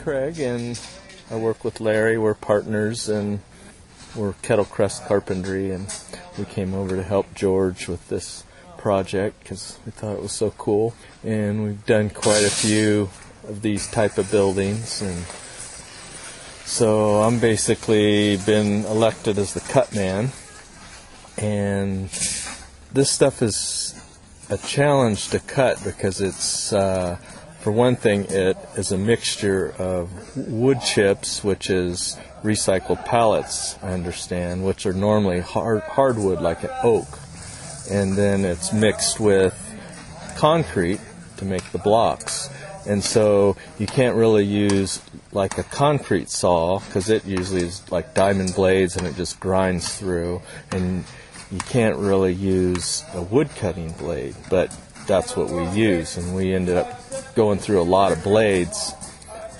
Craig, and I work with Larry. We're partners, and we're Kettle Crest Carpentry, and we came over to help George with this project because we thought it was so cool. And we've done quite a few of these type of buildings, and so I'm basically been elected as the cut man. And this stuff is a challenge to cut because it's, for one thing, it is a mixture of wood chips, which is recycled pallets, I understand, which are normally hardwood like an oak. And then it's mixed with concrete to make the blocks. And so you can't really use like a concrete saw because it usually is like diamond blades and it just grinds through. And you can't really use a wood cutting blade, but that's what we use. And we ended up going through a lot of blades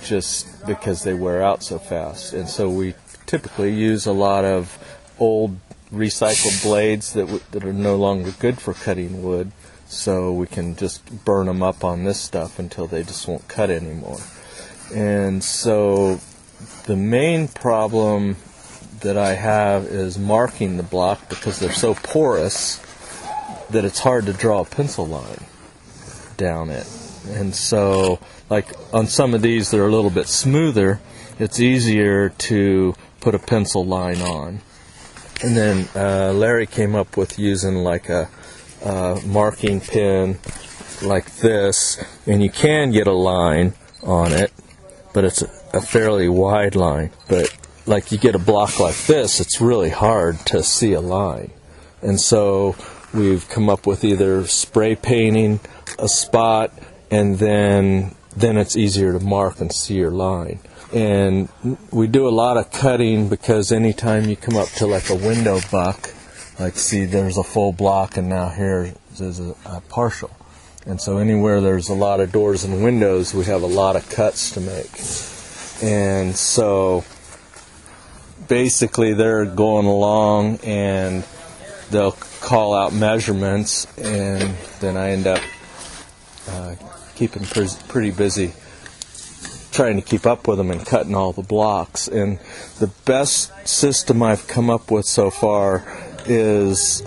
just because they wear out so fast. And so we typically use a lot of old recycled blades that are no longer good for cutting wood, so we can just burn them up on this stuff until they just won't cut anymore. And so the main problem that I have is marking the block because they're so porous that it's hard to draw a pencil line down it. And so, like on some of these that are a little bit smoother, it's easier to put a pencil line on. And then Larry came up with using like a marking pen like this, and you can get a line on it, but it's a fairly wide line. But like you get a block like this, it's really hard to see a line. And so we've come up with either spray painting a spot, and then it's easier to mark and see your line. And we do a lot of cutting because anytime you come up to like a window buck, like see there's a full block and now here is a partial. And so anywhere there's a lot of doors and windows, we have a lot of cuts to make. And so basically they're going along and they'll call out measurements, and then I end up keeping pretty busy trying to keep up with them and cutting all the blocks. And the best system I've come up with so far is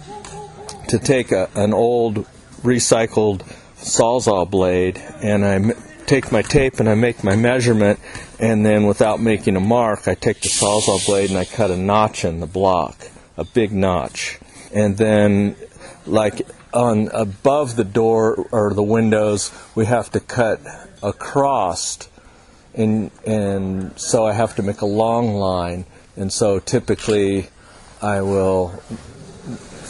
to take an old recycled Sawzall blade, and I take my tape and I make my measurement, and then without making a mark, I take the Sawzall blade and I cut a notch in the block, a big notch. And then like on above the door or the windows, we have to cut across, and so I have to make a long line. And so typically I will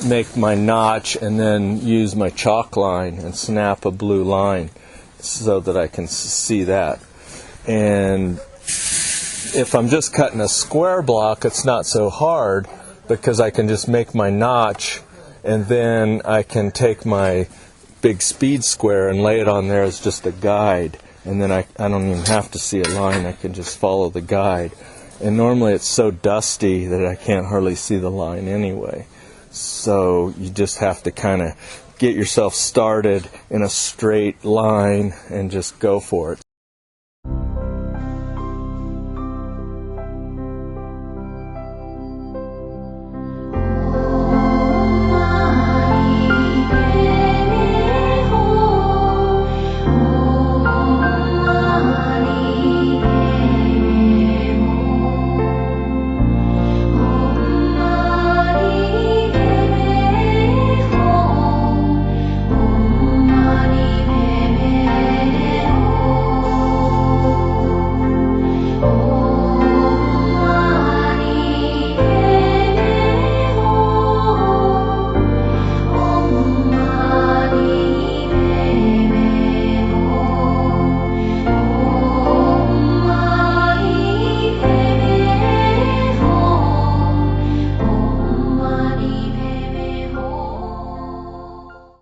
make my notch and then use my chalk line and snap a blue line so that I can see that. And if I'm just cutting a square block, it's not so hard because I can just make my notch, and then I can take my big speed square and lay it on there as just a guide. And then I don't even have to see a line, I can just follow the guide. And normally it's so dusty that I can't hardly see the line anyway. So you just have to kind of get yourself started in a straight line and just go for it.